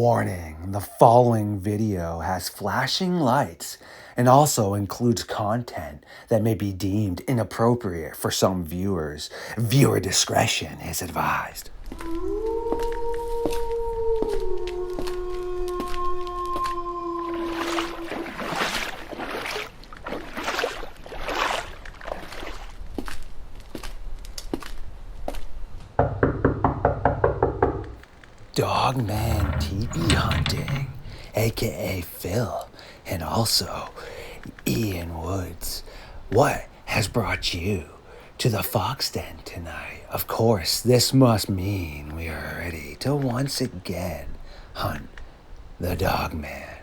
Warning, the following video has flashing lights and also includes content that may be deemed inappropriate for some viewers. Viewer discretion is advised. Dogman TP hunting, aka Phil, and also Ian Woods. What has brought you to the Fox Den tonight? Of course, this must mean we are ready to once again hunt the Dogman.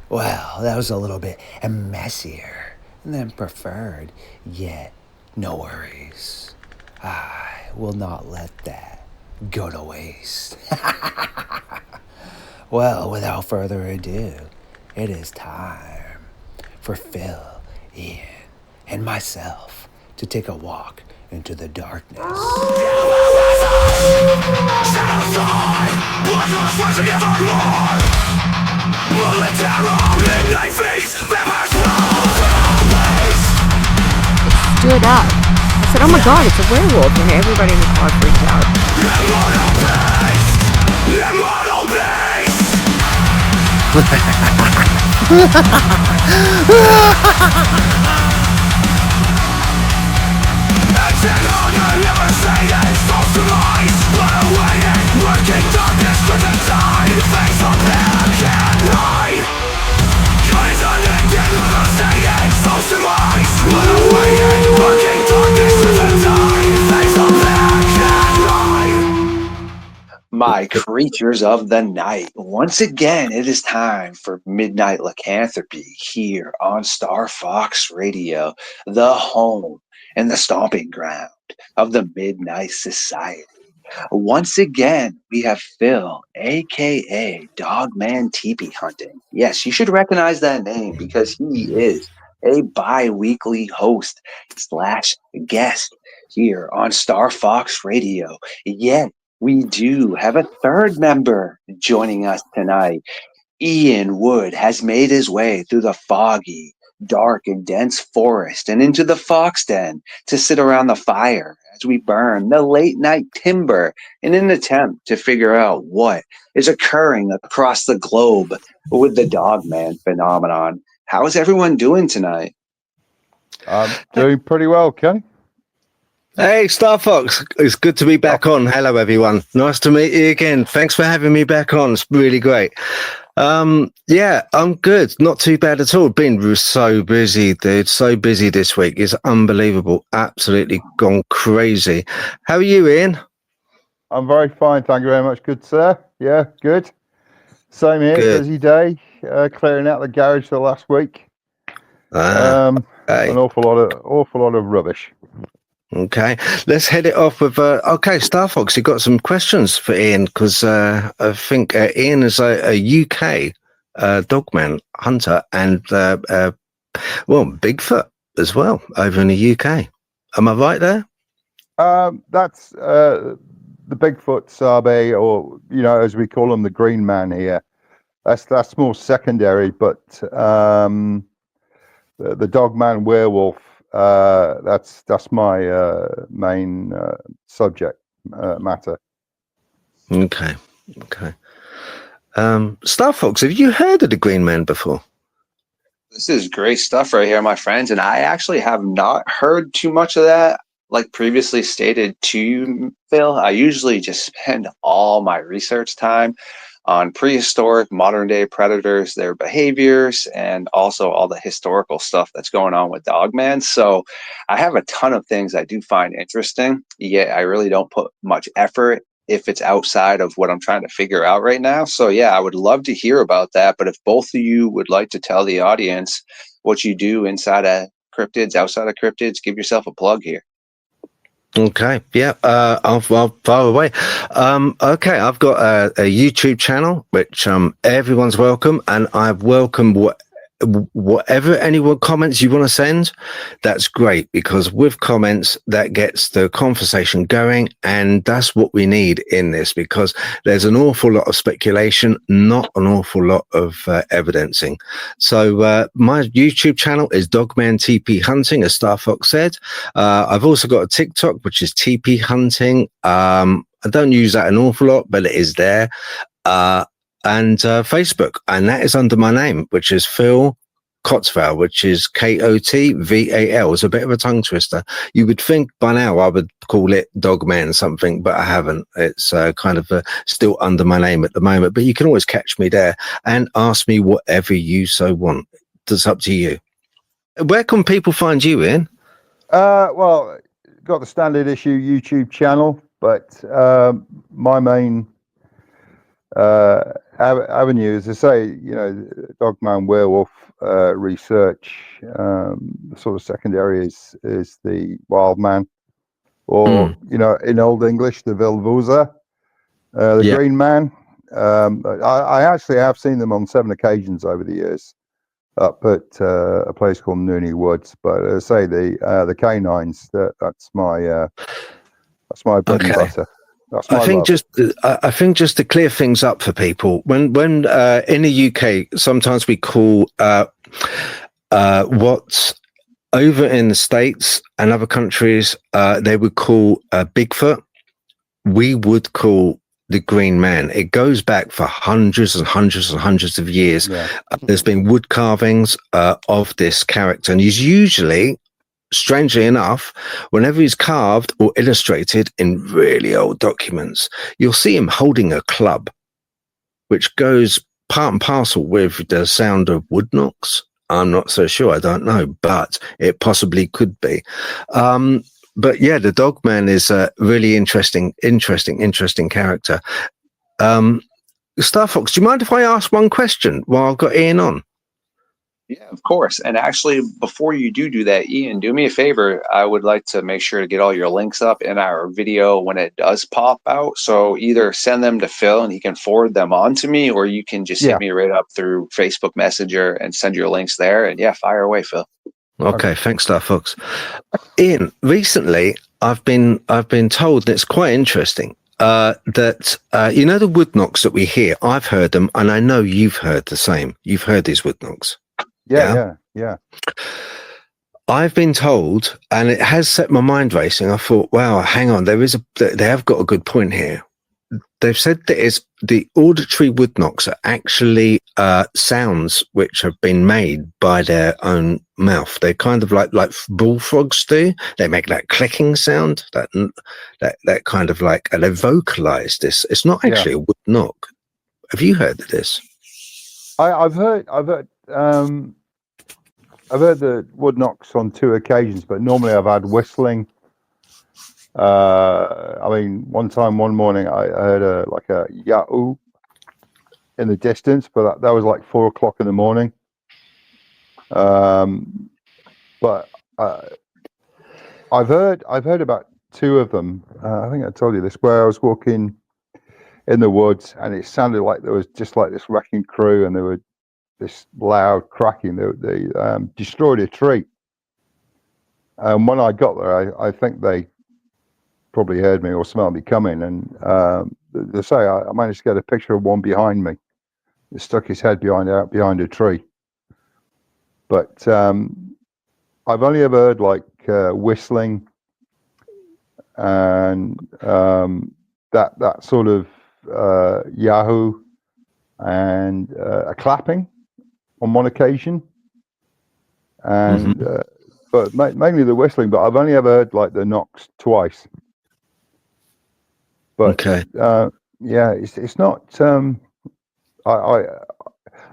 Well, that was a little bit messier than preferred, yet no worries. I will not let that go to waste. Well, without further ado, it is time for Phil, Ian, and myself to take a walk into the darkness. Stood up. I said, oh my god, it's a werewolf, and everybody in the car freaked out. My creatures of the night, once again, it is time for Midnight Lycanthropy here on StarFox Radio, the home and the stomping ground of the Midnight Society. Once again, we have Phil, aka Dogman Teepee Hunting. Yes, you should recognize that name because he is a bi-weekly host / guest here on StarFox Radio. Yet, we do have a third member joining us tonight. Ian Wood has made his way through the foggy, dark, and dense forest and into the Fox Den to sit around the fire as we burn the late-night timber in an attempt to figure out what is occurring across the globe with the Dogman phenomenon. How is everyone doing tonight? I'm doing pretty well, Kenny. Hey, StarFox, it's good to be back on. Hello, everyone. Nice to meet you again. Thanks for having me back on. It's really great. Yeah, I'm good. Not too bad at all. Been so busy, dude. So busy this week. It's unbelievable. Absolutely gone crazy. How are you, Ian? I'm very fine. Thank you very much. Good, sir. Yeah, good. Same here. Good. Busy day. Clearing out the garage for last week. Okay. An awful lot of rubbish. Okay, let's head it off with okay, StarFox, you got some questions for Ian because I think Ian is a UK Dogman hunter and well, Bigfoot as well over in the UK. Am I right there? That's the Bigfoot Sabe, or as we call him, the Green Man here. That's more secondary, but the Dogman werewolf. That's my main subject matter. Okay. StarFox, have you heard of the Green Man before? This is great stuff right here, my friends, and I actually have not heard too much of that. Like previously stated to you, Phil, I usually just spend all my research time on prehistoric modern-day predators, their behaviors, and also all the historical stuff that's going on with Dogman. So I have a ton of things I do find interesting, yet I really don't put much effort if it's outside of what I'm trying to figure out right now. So yeah, I would love to hear about that. But if both of you would like to tell the audience what you do inside of cryptids, outside of cryptids, give yourself a plug here. Okay, yeah, I'll fire away. Okay, I've got a YouTube channel which everyone's welcome, and I welcome whatever anyone comments you want to send, that's great, because with comments that gets the conversation going, and that's what we need in this, because there's an awful lot of speculation, not an awful lot of evidencing. So my YouTube channel is Dogman TP Hunting, as StarFox said. I've also got a TikTok, which is TP Hunting. I don't use that an awful lot, but it is there. And Facebook, and that is under my name, which is Phil Kotval, which is Kotval. It's a bit of a tongue twister. You would think by now I would call it Dogman something, but I haven't. It's kind of still under my name at the moment, but you can always catch me there and ask me whatever you so want. It's up to you. Where can people find you, Ian? Well, got the standard issue YouTube channel, but my main avenue, as I say, Dogman werewolf research. The sort of secondary is the wild man, or in Old English, the Vilvuza, the green man. I actually have seen them on 7 occasions over the years up at a place called Nooney Woods. But as I say, the canines, that's my bread and butter. I think just to clear things up for people, when in the UK, sometimes we call what's over in the States and other countries, they would call Bigfoot. We would call the green man. It goes back for hundreds and hundreds and hundreds of years. Yeah. There's been wood carvings of this character, and he's usually, strangely enough, whenever he's carved or illustrated in really old documents, you'll see him holding a club, which goes part and parcel with the sound of wood knocks. I'm not so sure. I don't know, but it possibly could be. But yeah, the Dogman is a really interesting character. StarFox, do you mind if I ask one question while I've got Ian on? Yeah, of course. And actually, before you do that, Ian, do me a favor. I would like to make sure to get all your links up in our video when it does pop out. So either send them to Phil and he can forward them on to me, or you can just hit me right up through Facebook Messenger and send your links there. And yeah, fire away, Phil. Okay, thanks, StarFox. Ian, recently I've been told, that it's quite interesting, that the wood knocks that we hear. I've heard them, and I know you've heard the same. You've heard these wood knocks. Yeah. I've been told, and it has set my mind racing. I thought, wow, hang on, they have got a good point here. They've said that the auditory wood knocks are actually sounds which have been made by their own mouth. They're kind of like bullfrogs do. They make that clicking sound, that kind of like, and they vocalize this. It's not actually a wood knock. Have you heard of this? I've heard the wood knocks on 2 occasions, but normally I've had whistling. One morning I heard a yahoo in the distance, but that was like 4 o'clock in the morning. But I've heard about 2 of them. I think I told you this, where I was walking in the woods, and it sounded like there was just like this wrecking crew, and there were this loud cracking. They destroyed a tree. And when I got there, I think they probably heard me or smelled me coming, and they say I managed to get a picture of one behind me. He stuck his head behind a tree. But I've only ever heard like whistling and that sort of yahoo and a clapping on one occasion, and but mainly the whistling. But I've only ever heard like the knocks twice. But it's not. I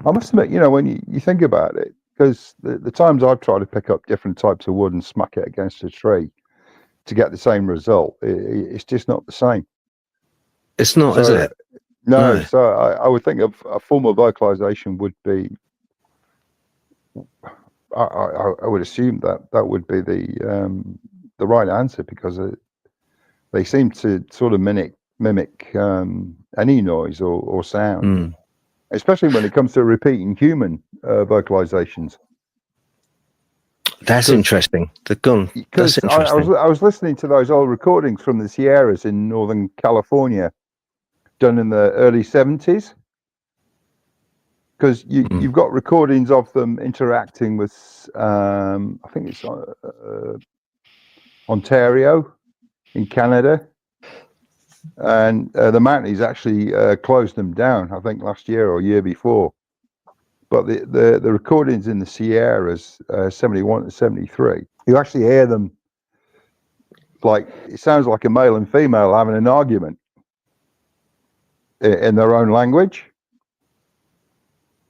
must admit, when you think about it, because the times I've tried to pick up different types of wood and smack it against a tree to get the same result, it's just not the same. It's not, is it? No. So I would think a form of vocalization would be. I would assume that would be the right answer, because they seem to sort of mimic any noise or sound. especially when it comes to repeating human vocalizations. That's interesting. That's Because interesting. I was listening to those old recordings from the Sierras in Northern California, done in the early 70s. Because you've got recordings of them interacting with, I think it's Ontario in Canada. And the Mounties actually closed them down, I think last year or year before. But the recordings in the Sierras, 71 to 73, you actually hear them like, it sounds like a male and female having an argument in their own language.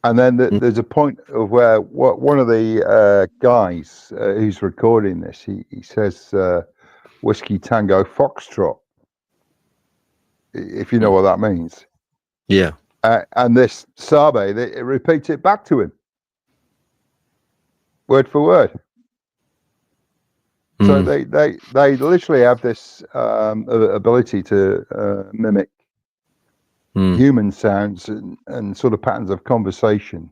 And then there's a point of where one of the guys who's recording this, he says Whiskey Tango Foxtrot, if you know what that means. Yeah. And this Sabe, it repeats it back to him, word for word. So they literally have this ability to mimic human sounds and sort of patterns of conversation.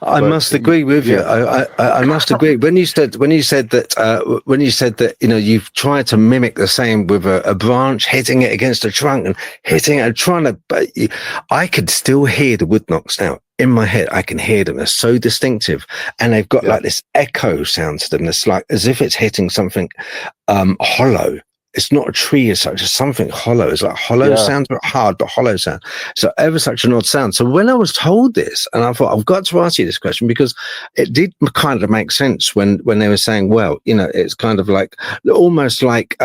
I must agree with you. I must agree. When you said that, you know, you've tried to mimic the same with a branch, hitting it against a trunk and hitting it and trying to, but I could still hear the wood knocks now in my head. I can hear them. They're so distinctive, and they've got like this echo sound to them. It's like as if it's hitting something hollow. It's not a tree as such, it's something hollow. It's like hollow sounds, but hard, but hollow sound. So ever such an odd sound. So when I was told this, and I thought, I've got to ask you this question, because it did kind of make sense when they were saying, well, you know, it's kind of like, almost like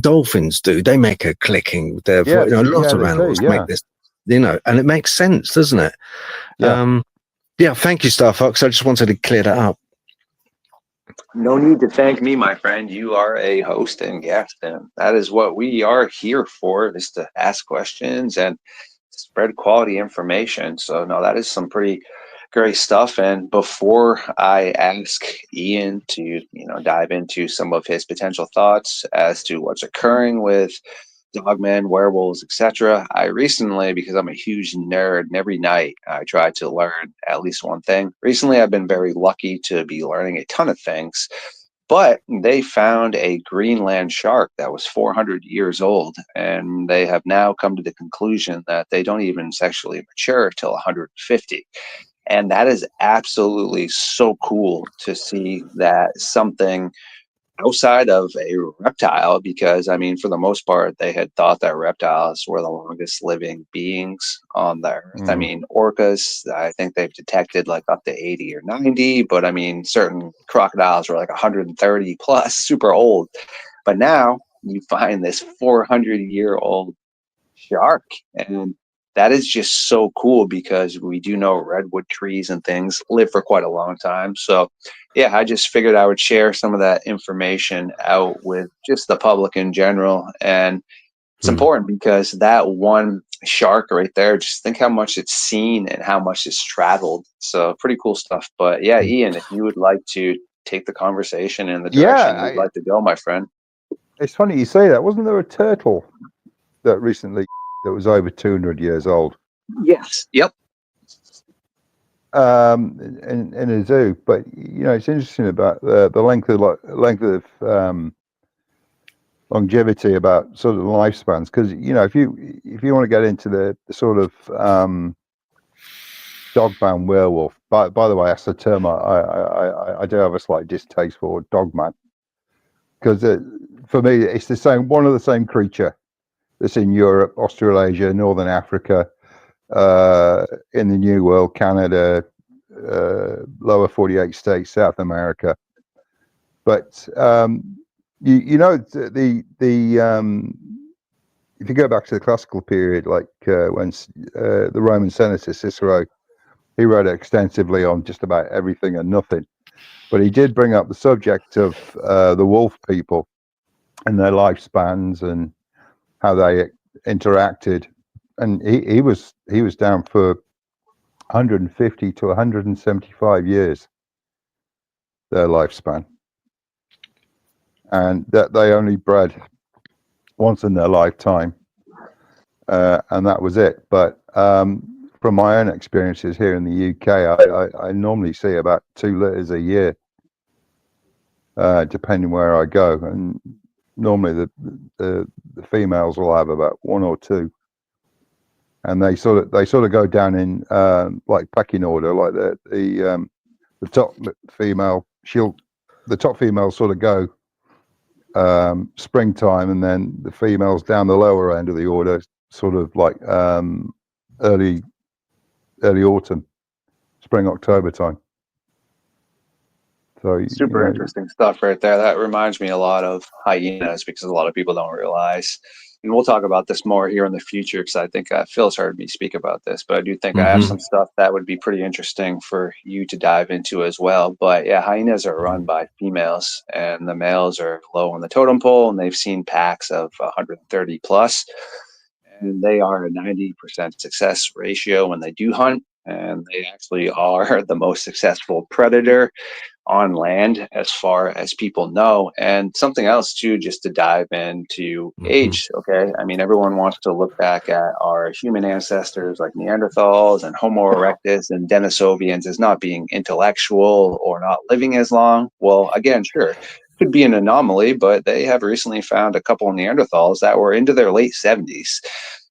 dolphins do. They make a clicking. You know, a lot of animals make this, you know, and it makes sense, doesn't it? Yeah, thank you, Star Fox. I just wanted to clear that up. No need to thank me, my friend. You are a host and guest, and that is what we are here for, is to ask questions and spread quality information. So, no, that is some pretty great stuff. And before I ask Ian to, you know, dive into some of his potential thoughts as to what's occurring with Dogmen, werewolves, etc. I recently, because I'm a huge nerd, and every night I try to learn at least one thing. Recently, I've been very lucky to be learning a ton of things, but they found a Greenland shark that was 400 years old, and they have now come to the conclusion that they don't even sexually mature till 150. And that is absolutely so cool to see that something outside of a reptile, because I mean, for the most part, they had thought that reptiles were the longest living beings on the earth. I mean, orcas, I think they've detected like up to 80 or 90, but I mean, certain crocodiles were like 130 plus, super old. But now you find this 400-year-old shark, and that is just so cool, because we do know redwood trees and things live for quite a long time. So yeah, I just figured I would share some of that information out with just the public in general. And it's important because that one shark right there, just think how much it's seen and how much it's traveled. So pretty cool stuff. But yeah, Ian, if you would like to take the conversation in the direction you'd like to go, my friend. It's funny you say that. Wasn't there a turtle that recently that was over 200 years old? Yes. Yep. In a zoo, but you know, it's interesting about the length of longevity, about sort of lifespans, because you know, if you want to get into the sort of dog-bound werewolf, by the way, that's the term I do have a slight distaste for, dogman, because for me it's the same, one of the same creature that's in Europe, Australasia, Northern Africa, in the New World, Canada, lower 48 states, South America. But you know, if you go back to the classical period, like when the Roman senator Cicero, he wrote extensively on just about everything and nothing, but he did bring up the subject of the wolf people and their lifespans and how they interacted, and he was down for 150 to 175 years, their lifespan, and that they only bred once in their lifetime, and that was it. But from my own experiences here in the UK, I normally see about 2 litters a year, depending where I go. And normally the females will have about 1 or 2, and they sort of go down in like pecking order. Like the top female, the top females sort of go springtime, and then the females down the lower end of the order, sort of like early autumn, spring, October time. So Super interesting stuff right there. That reminds me a lot of hyenas, because a lot of people don't realize. And we'll talk about this more here in the future, because I think Phil's heard me speak about this, but I do think I have some stuff that would be pretty interesting for you to dive into as well. But yeah, hyenas are run by females, and the males are low on the totem pole, and they've seen packs of 130 plus, and they are a 90% success ratio when they do hunt, and they actually are the most successful predator on land as far as people know. And something else too, just to dive into age. Okay, I mean, everyone wants to look back at our human ancestors like Neanderthals and Homo erectus and Denisovians as not being intellectual or not living as long. Well, again, sure, could be an anomaly, but they have recently found a couple of Neanderthals that were into their late 70s.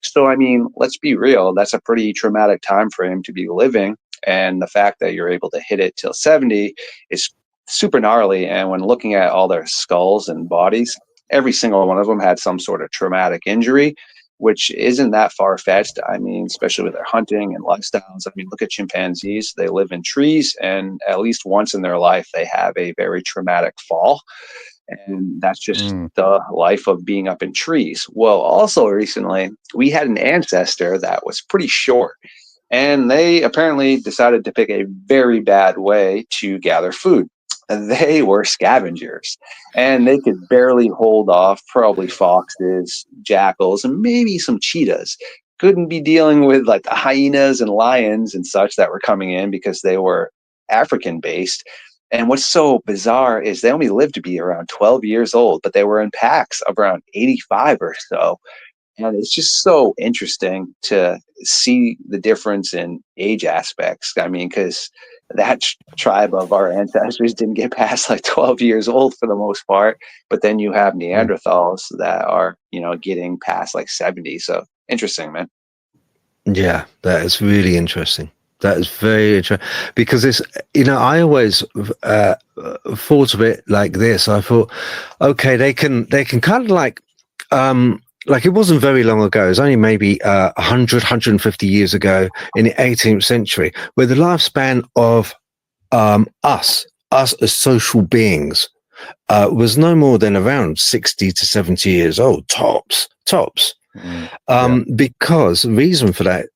So I mean, let's be real, that's a pretty traumatic time frame to be living, and the fact that you're able to hit it till 70 is super gnarly. And when looking at all their skulls and bodies, every single one of them had some sort of traumatic injury, which isn't that far-fetched. I mean, especially with their hunting and lifestyles. I mean, look at chimpanzees. They live in trees, and at least once in their life, they have a very traumatic fall. And that's just the life of being up in trees. Well, also recently, we had an ancestor that was pretty short, and they apparently decided to pick a very bad way to gather food. They were scavengers, and they could barely hold off probably foxes, jackals, and maybe some cheetahs. Couldn't be dealing with like the hyenas and lions and such that were coming in, because they were African based. And what's so bizarre is they only lived to be around 12 years old, but they were in packs of around 85 or so. And it's just so interesting to see the difference in age aspects. I mean, because that tribe of our ancestors didn't get past like 12 years old for the most part. But then you have Neanderthals that are, getting past like 70. So interesting, man. Yeah, that is really interesting. That is very interesting, because it's, I always thought of it like this. I thought, okay, they can kind of like it wasn't very long ago. It was only maybe 100, 150 years ago in the 18th century, where the lifespan of us as social beings was no more than around 60 to 70 years old, tops. Because the reason for that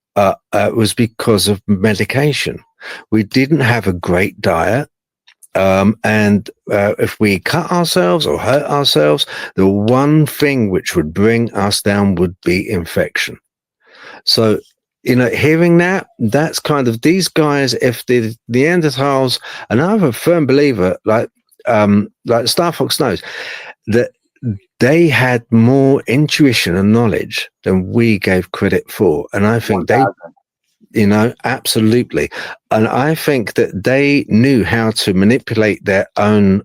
was because of medication. We didn't have a great diet. And if we cut ourselves or hurt ourselves, the one thing which would bring us down would be infection. So, hearing that's kind of these guys, if the Neanderthals, and I'm a firm believer, like StarFox knows, that they had more intuition and knowledge than we gave credit for. And I think 1,000. Absolutely. And I think that they knew how to manipulate their own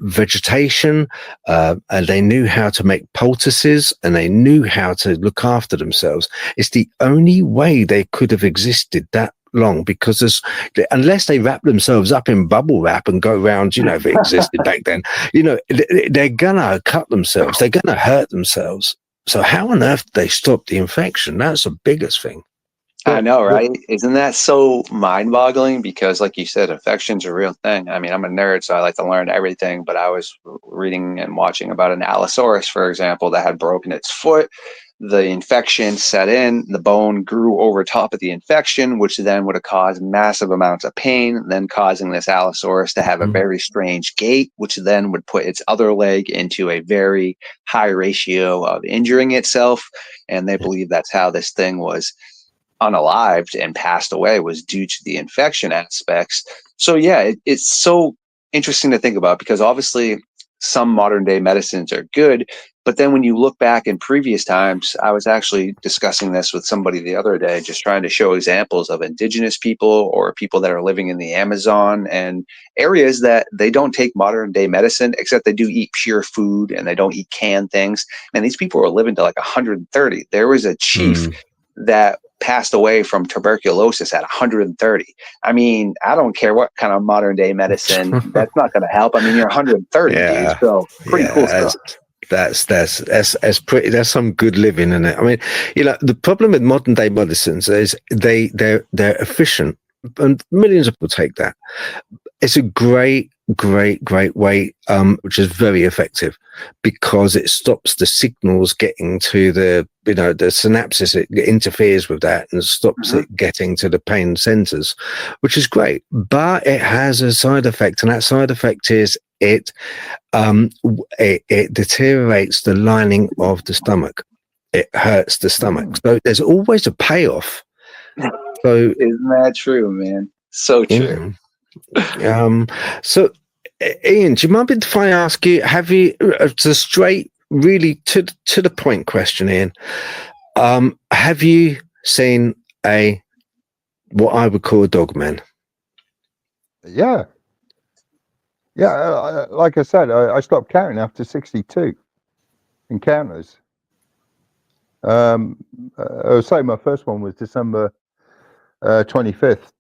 vegetation, and they knew how to make poultices, and they knew how to look after themselves. It's the only way they could have existed that long, because unless they wrap themselves up in bubble wrap and go around, if it existed back then, they're gonna cut themselves, they're gonna hurt themselves. So how on earth did they stop the infection? That's the biggest thing. I know, right? Isn't that so mind-boggling? Because like you said, infection's a real thing. I mean, I'm a nerd, so I like to learn everything, but I was reading and watching about an Allosaurus, for example, that had broken its foot. The infection set in, the bone grew over top of the infection, which then would have caused massive amounts of pain, then causing this Allosaurus to have a very strange gait, which then would put its other leg into a very high ratio of injuring itself. And they believe that's how this thing was unalived and passed away, was due to the infection aspects. So yeah, it's so interesting to think about, because obviously some modern day medicines are good. But then when you look back in previous times, I was actually discussing this with somebody the other day, just trying to show examples of indigenous people or people that are living in the Amazon and areas that they don't take modern day medicine, except they do eat pure food and they don't eat canned things. And these people are living to like 130. There was a chief that passed away from tuberculosis at 130. I mean, I don't care what kind of modern day medicine, that's not going to help. I mean, you're 130, dude. So pretty cool stuff. That's pretty. That's some good living in it. I mean, the problem with modern day medicines is they're efficient, and millions of people take that. It's a great way, which is very effective because it stops the signals getting to the synapses. It interferes with that and stops it getting to the pain centers, which is great. But it has a side effect, and that side effect is it deteriorates the lining of the stomach. It hurts the stomach. So there's always a payoff. So isn't that true, man? So true. So Ian, do you mind if I ask you, have you, it's a straight, really to the point question, Ian, have you seen what I would call a Dogman? Yeah, like I said, I stopped counting after 62 encounters. I was saying my first one was December 25th,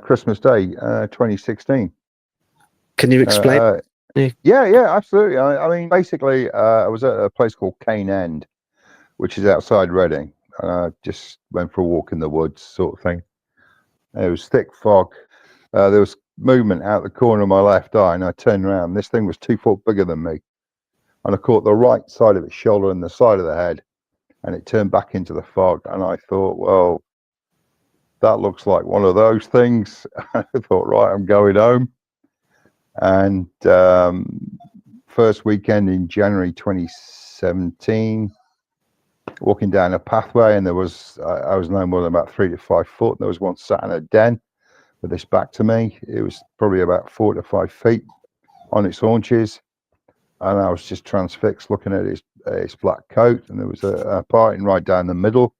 Christmas Day, 2016. Can you explain? Yeah, absolutely. I mean, basically, I was at a place called Cane End, which is outside Reading. I just went for a walk in the woods, sort of thing. It was thick fog. There was movement out the corner of my left eye, and I turned around. This thing was 2 foot bigger than me, and I caught the right side of its shoulder and the side of the head, and it turned back into the fog. And I thought, well, that looks like one of those things. I thought, right, I'm going home. And first weekend in January 2017, walking down a pathway, and I was no more than about 3 to 5 foot. And there was one sat in a den with its back to me. It was probably about 4 to 5 feet on its haunches, and I was just transfixed looking at its black coat. And there was a parting right down the middle,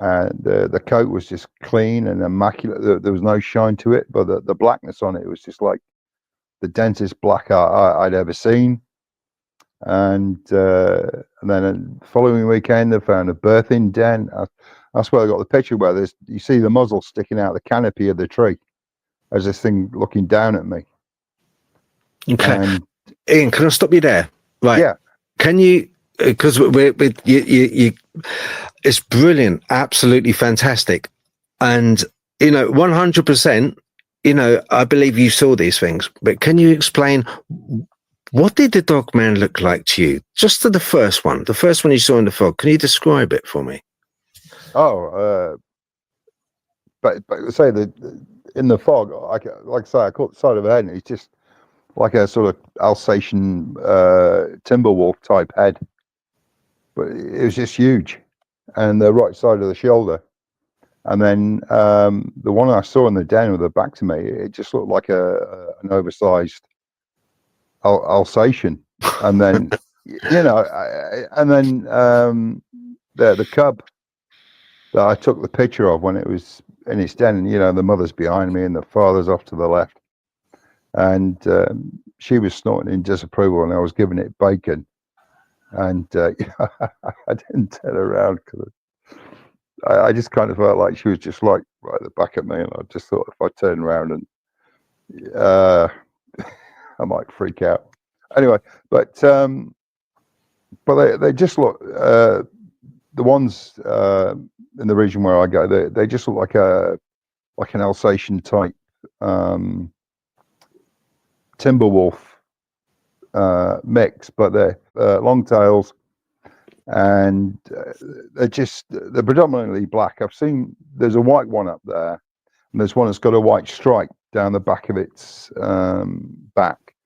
and the coat was just clean and immaculate. There was no shine to it, but the blackness on it was just like the densest black I'd ever seen. And then the following weekend, I found a birthing den. That's where I got the picture where you see the muzzle sticking out the canopy of the tree as this thing looking down at me. Okay. And, Ian, can I stop you there? Right. Yeah. Can you, because you, it's brilliant, absolutely fantastic. And, 100%, I believe you saw these things, but can you explain what did the Dogman look like to you? Just to the first one you saw in the fog. Can you describe it for me? Oh, but say in the fog, like I say, I caught the side of the head, and it's just like a sort of Alsatian timber wolf type head, but it was just huge, and the right side of the shoulder. And then the one I saw in the den with the back to me, it just looked like an oversized Alsatian. And then, and then the cub that I took the picture of when it was in its den, the mother's behind me and the father's off to the left. And she was snorting in disapproval, and I was giving it bacon. And I didn't turn around because I just kind of felt like she was just like right at the back of me, and I just thought if I turn around and I might freak out. Anyway, but they just look the ones in the region where I go, they just look like an Alsatian type timber wolf mix, but they're long tails. And they're predominantly black. I've seen there's a white one up there, and there's one that's got a white stripe down the back of its back,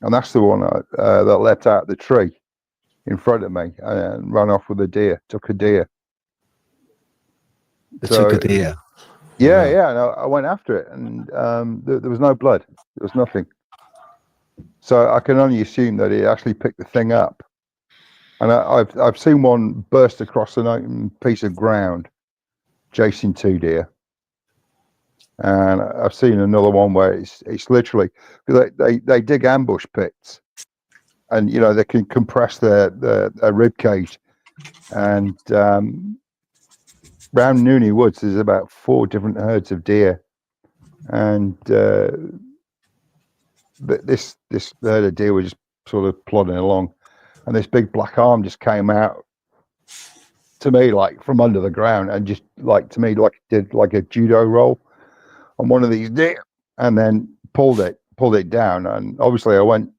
and that's the one that leapt out of the tree in front of me and ran off with a deer. Took a deer. Took a deer. Yeah. And I went after it, and there was no blood. There was nothing. So I can only assume that he actually picked the thing up. And I've seen one burst across an open piece of ground, chasing 2 deer. And I've seen another one where it's literally they dig ambush pits, and they can compress their rib cage. And round Nooney Woods, there's about 4 different herds of deer, and this herd of deer was just sort of plodding along, and this big black arm just came out to me like from under the ground, and just like to me like did like a judo roll on one of these deer, and then pulled it down. And obviously I went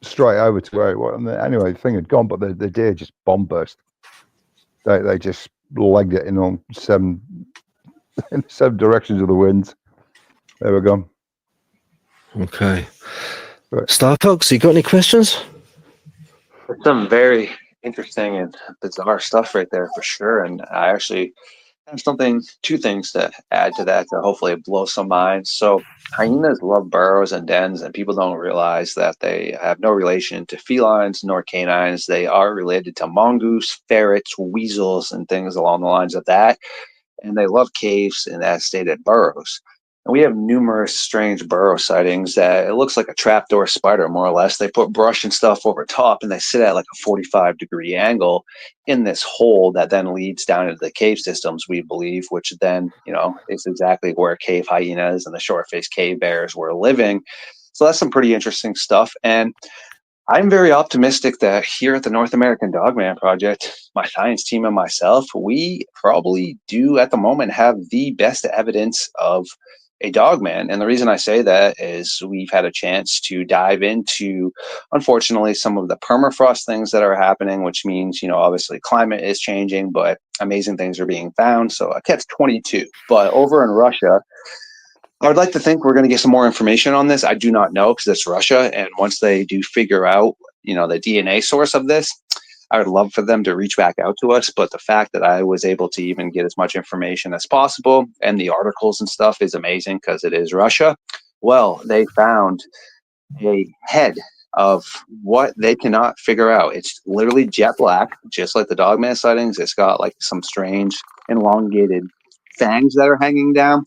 straight over to where it was, and anyway the thing had gone, but the deer just bomb burst. They just legged it in on 7 directions of the wind. They were gone. Okay. Right. StarFox, you got any questions? Some very interesting and bizarre stuff right there for sure. And I actually have 2 things to add to that to hopefully blow some minds. So hyenas love burrows and dens, and people don't realize that they have no relation to felines nor canines. They are related to mongoose, ferrets, weasels, and things along the lines of that. And they love caves and, as stated, burrows. And we have numerous strange burrow sightings that it looks like a trapdoor spider, more or less. They put brush and stuff over top, and they sit at like a 45-degree angle in this hole that then leads down into the cave systems, we believe, which then, is exactly where cave hyenas and the short-faced cave bears were living. So that's some pretty interesting stuff. And I'm very optimistic that here at the North American Dogman Project, my science team and myself, we probably do at the moment have the best evidence of a dogman. And the reason I say that is we've had a chance to dive into, unfortunately, some of the permafrost things that are happening, which means, obviously climate is changing, but amazing things are being found. So a catch 22. But over in Russia, I would like to think we're going to get some more information on this. I do not know because it's Russia. And once they do figure out, the DNA source of this, I would love for them to reach back out to us. But the fact that I was able to even get as much information as possible and the articles and stuff is amazing because it is Russia. Well, they found a head of what they cannot figure out. It's literally jet black, just like the Dogman sightings. It's got like some strange elongated fangs that are hanging down,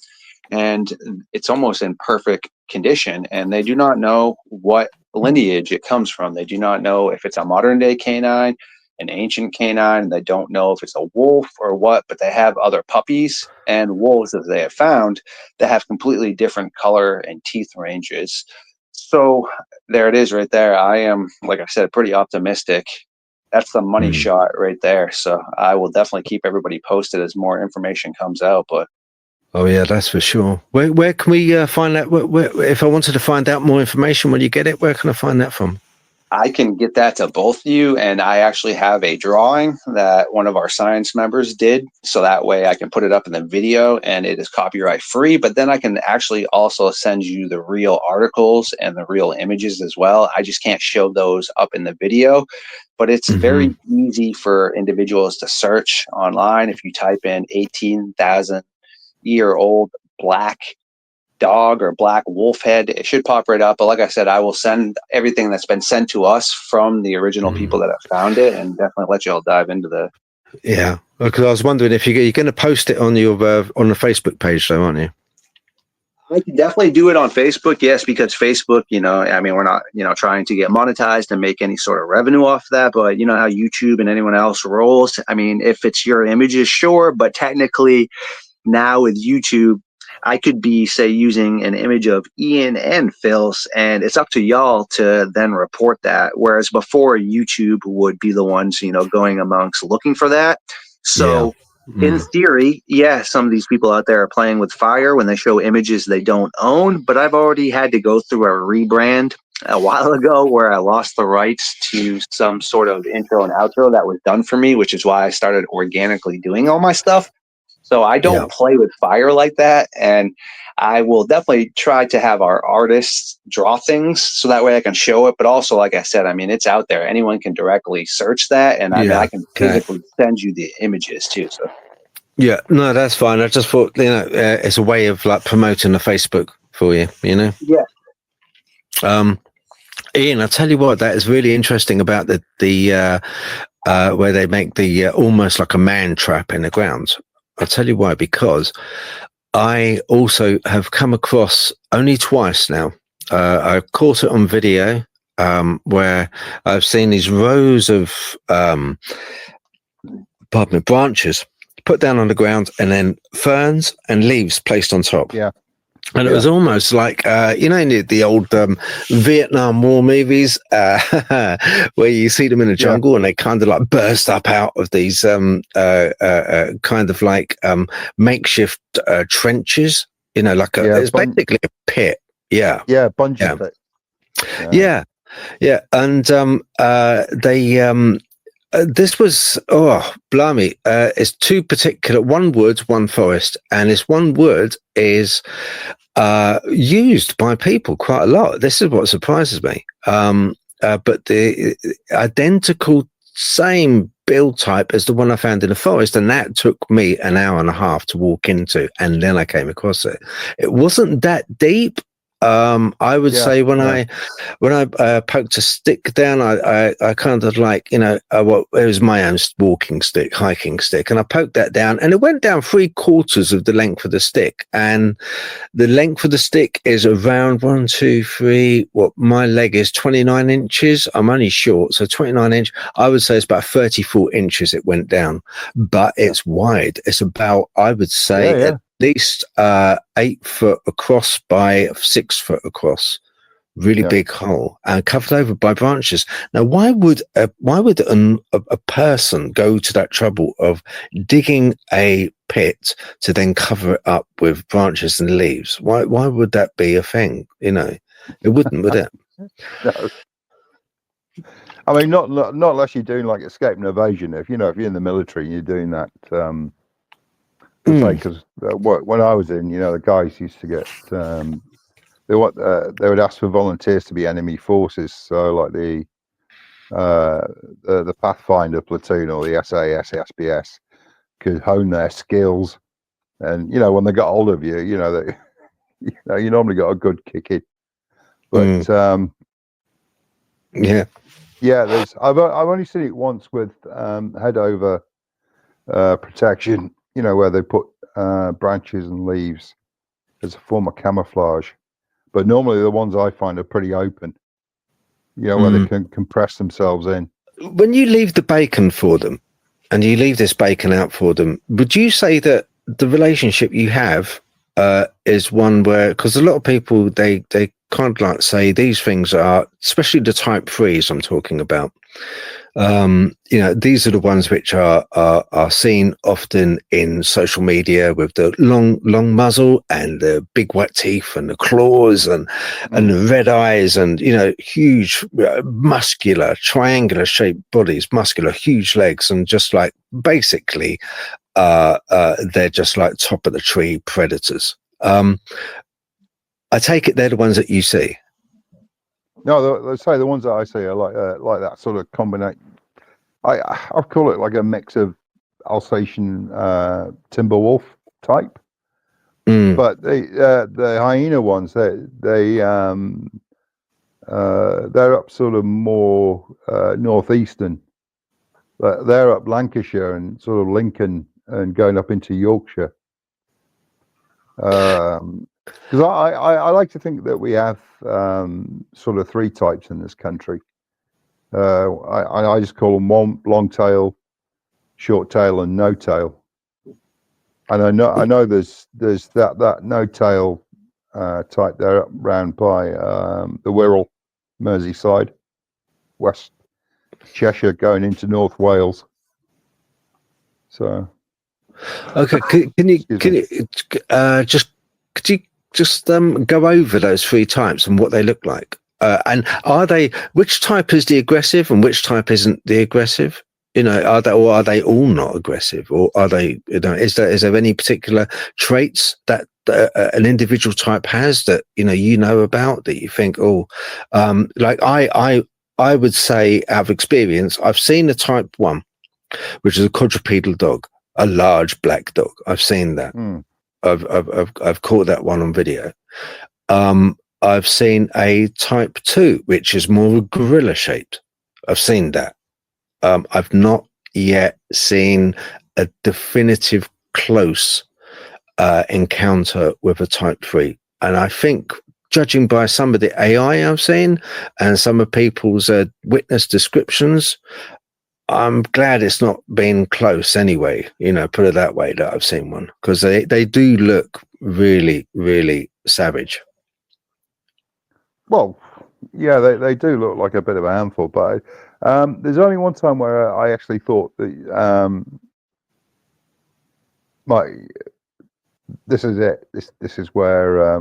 and it's almost in perfect condition. And they do not know what lineage it comes from. They do not know if it's a modern day canine, an ancient canine. They don't know if it's a wolf or what, but they have other puppies and wolves that they have found that have completely different color and teeth ranges. So there it is right there. I am, like I said, pretty optimistic. That's the money shot right there. So I will definitely keep everybody posted as more information comes out. But oh yeah, that's for sure. Where can we find that? Where, if I wanted to find out more information when you get it, where can I find that from? I can get that to both of you, and I actually have a drawing that one of our science members did, so that way I can put it up in the video and it is copyright free, but then I can actually also send you the real articles and the real images as well. I just can't show those up in the video, but it's very easy for individuals to search online. If you type in 18,000-year-old black dog or black wolf head, it should pop right up. But like I said, I will send everything that's been sent to us from the original people that have found it, and definitely let you all dive into the. Yeah, because I was wondering if you're going to post it on your on the Facebook page, though, aren't you? I can definitely do it on Facebook, yes, because Facebook, we're not, trying to get monetized and make any sort of revenue off that, but you know how YouTube and anyone else rolls. I mean, if it's your images, sure, but technically now with YouTube, I could be, say, using an image of Ian and Phil's, and it's up to y'all to then report that. Whereas before, YouTube would be the ones, going amongst looking for that. So in theory, some of these people out there are playing with fire when they show images they don't own. But I've already had to go through a rebrand a while ago where I lost the rights to some sort of intro and outro that was done for me, which is why I started organically doing all my stuff. So I don't play with fire like that, and I will definitely try to have our artists draw things so that way I can show it. But also, like I said, I mean, it's out there. Anyone can directly search that, and I can physically send you the images too. So yeah, no, that's fine. I just thought, it's a way of like promoting the Facebook for you, Yeah. Ian, I'll tell you what, that is really interesting about the where they make the almost like a man trap in the ground. I'll tell you why, because I also have come across only twice now. I caught it on video where I've seen these rows of branches put down on the ground and then ferns and leaves placed on top. Yeah. And it was almost like, in the old Vietnam War movies where you see them in the jungle and they kind of like burst up out of these kind of like makeshift trenches, like it's basically a pit. Yeah. Yeah, bungee pit. Yeah. And they... this was, blimey, it's two particular, one wood, one forest, and this one wood is used by people quite a lot. This is what surprises me. But the identical same build type as the one I found in the forest, and that took me an hour and a half to walk into, and then I came across it. It wasn't that deep. I would say when I poked a stick down, I kind of like, it was my own hiking stick, and I poked that down, and it went down 3/4 of the length of the stick, and the length of the stick is around 1, 2, 3. What my leg is 29 inches. I'm only short, so 29 inch. I would say it's about 34 inches. It went down, but it's wide. It's about, I would say, at least 8 foot across by 6 foot across. Really big hole and covered over by branches. Now, why would a person go to that trouble of digging a pit to then cover it up with branches and leaves? Why would that be a thing? It wouldn't, would it? No. I mean, not unless you're doing like escape and evasion. If you're in the military, and you're doing that. Because when I was in, the guys used to get they would ask for volunteers to be enemy forces. So like the Pathfinder platoon or the SAS, SBS could hone their skills, and when they got hold of you, that you normally got a good kick in. But there's I've only seen it once with head over protection. Where they put branches and leaves as a form of camouflage. But normally the ones I find are pretty open, where they can compress themselves in. When you leave the bacon for them, and you leave this bacon out for them, would you say that the relationship you have is one where, because a lot of people, they kind of like say these things are, especially the type 3s I'm talking about, these are the ones which are seen often in social media with the long muzzle and the big white teeth and the claws and the red eyes and huge muscular triangular shaped bodies, muscular huge legs, and just like basically they're just like top of the tree predators. I take it they're the ones that you see. No, let's say the ones that I see are like that sort of combination. I call it like a mix of Alsatian timber wolf type, but the hyena ones they're up sort of more northeastern. They're up Lancashire and sort of Lincoln and going up into Yorkshire. Because I like to think that we have sort of 3 types in this country. I just call them long tail, short tail, and no tail. And I know there's that no tail type there up round by the Wirral, Merseyside, West Cheshire, going into North Wales. So, okay, can you just go over those 3 types and what they look like? And which type is the aggressive and which type isn't the aggressive? Are they all not aggressive, or are they? Is there any particular traits that an individual type has that you know about that you think, like I would say out of experience, I've seen a type 1, which is a quadrupedal dog, a large black dog. I've seen that. I've caught that one on video. I've seen a type 2, which is more gorilla shaped. I've seen that. I've not yet seen a definitive close encounter with a type 3. And I think, judging by some of the AI I've seen and some of people's witness descriptions, I'm glad it's not been close anyway, put it that way, that I've seen one, because they do look really, really savage. Well, yeah, they do look like a bit of a handful, but there's only one time where I actually thought that this is it. This is where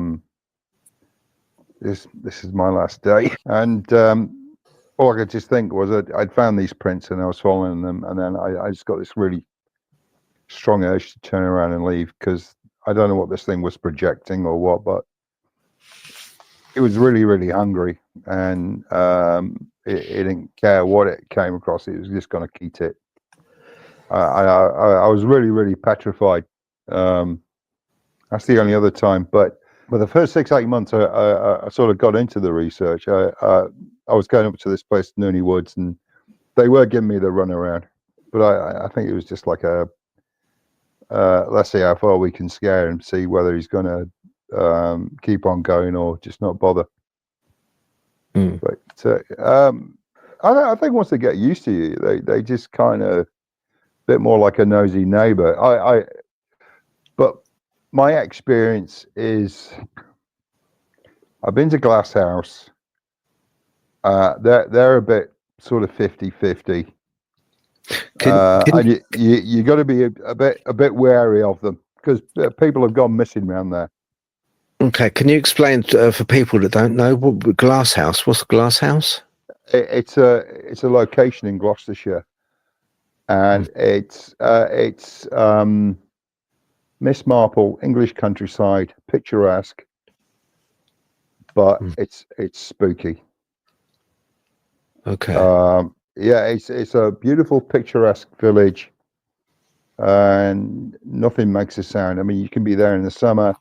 this is my last day, and all I could just think was that I'd found these prints and I was following them, and then I just got this really strong urge to turn around and leave, because I don't know what this thing was projecting or what, but it was really, really hungry, and it didn't care what it came across. It was just going to eat it. I was really, really petrified. That's the only other time, but the first 6-8 months, I sort of got into the research. I was going up to this place, Nooney Woods, and they were giving me the runaround, but I think it was just like let's see how far we can scare him, see whether he's going to keep on going or just not bother. But I think once they get used to you, they just kind of a bit more like a nosy neighbor. But my experience is, I've been to Glass House. They're a bit sort of 50-50. And you got to be a bit wary of them, because people have gone missing around there. Okay, can you explain for people that don't know what Glass House? What's a Glass House? It's a location in Gloucestershire, and it's Miss Marple, English countryside, picturesque, but it's spooky. Okay. Yeah, it's a beautiful, picturesque village, and nothing makes a sound. I mean, you can be there in the summer.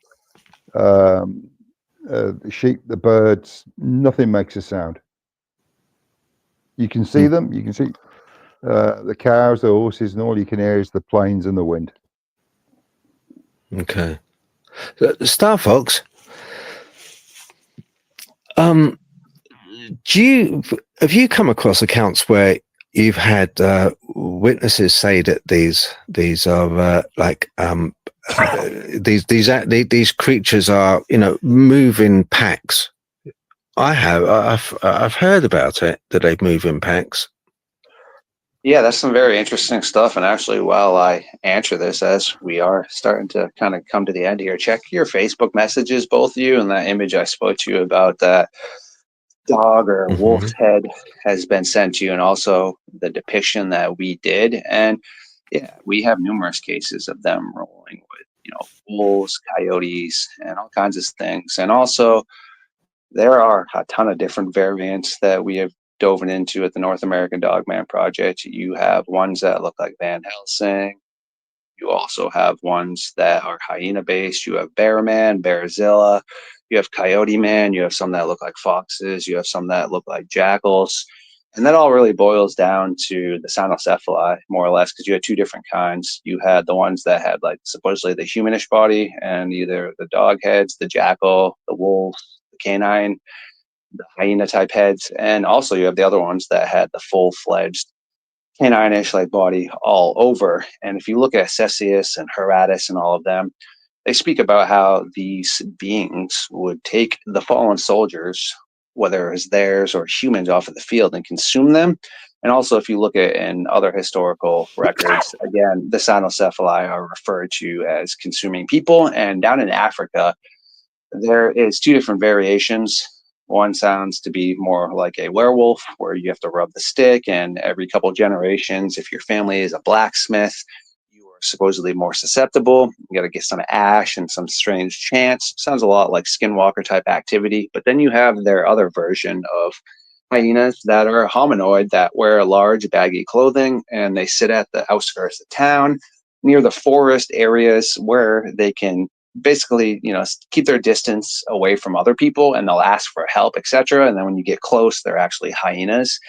The sheep, the birds, nothing makes a sound. You can see them. You can see the cows, the horses, and all you can hear is the planes and the wind. Okay. StarFox, have you come across accounts where you've had witnesses say that these are these creatures are move in packs? I've heard about it, that they move in packs. Yeah, that's some very interesting stuff. And actually, while I answer this, as we are starting to kind of come to the end here, check your Facebook messages, both of you, and that image I spoke to you about, that dog or wolf's head has been sent to you, and also the depiction that we did. And yeah, we have numerous cases of them rolling with, wolves, coyotes, and all kinds of things. And also, there are a ton of different variants that we have dove into at the North American Dogman Project. You have ones that look like Van Helsing. You also have ones that are hyena based. You have Bearman, Bearzilla. You have Coyote Man. You have some that look like foxes. You have some that look like jackals. And that all really boils down to the cynocephaly, more or less, because you had two different kinds. You had the ones that had supposedly the humanish body, and either the dog heads, the jackal, the wolf, the canine, the hyena type heads. And also you have the other ones that had the full-fledged canine-ish body all over. And if you look at Cesius and Heratus and all of them, they speak about how these beings would take the fallen soldiers, whether it's theirs or humans, off of the field and consume them. And also, if you look at in other historical records, again, the cynocephaly are referred to as consuming people. And down in Africa, there is two different variations. One sounds to be more like a werewolf, where you have to rub the stick, and every couple generations, if your family is a blacksmith, you are supposedly more susceptible. You got to get some ash and some strange chants. Sounds a lot like skinwalker type activity. But then you have their other version of hyenas that are hominoid, that wear large baggy clothing, and they sit at the outskirts of town near the forest areas where they can basically, keep their distance away from other people, and they'll ask for help, etc. And then when you get close, they're actually hyenas,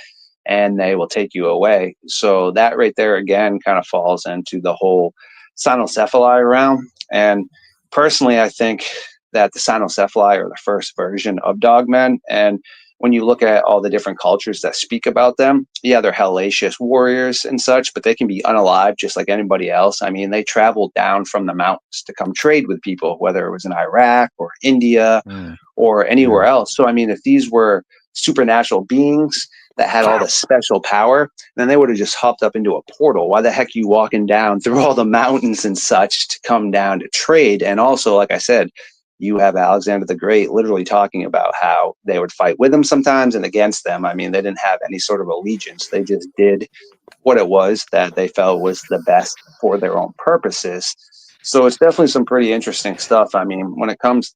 and they will take you away. So that right there, again, kind of falls into the whole cynocephali realm. And personally, I think that the cynocephali are the first version of dogmen. And when you look at all the different cultures that speak about them, yeah, they're hellacious warriors and such, but they can be unalive just like anybody else. I mean, they traveled down from the mountains to come trade with people, whether it was in Iraq or India or anywhere else. So, I mean, if these were supernatural beings that had all this special power, then they would have just hopped up into a portal. Why the heck are you walking down through all the mountains and such to come down to trade? And also, like I said, you have Alexander the Great literally talking about how they would fight with them sometimes and against them. I mean, they didn't have any sort of allegiance. They just did what it was that they felt was the best for their own purposes. So it's definitely some pretty interesting stuff. I mean,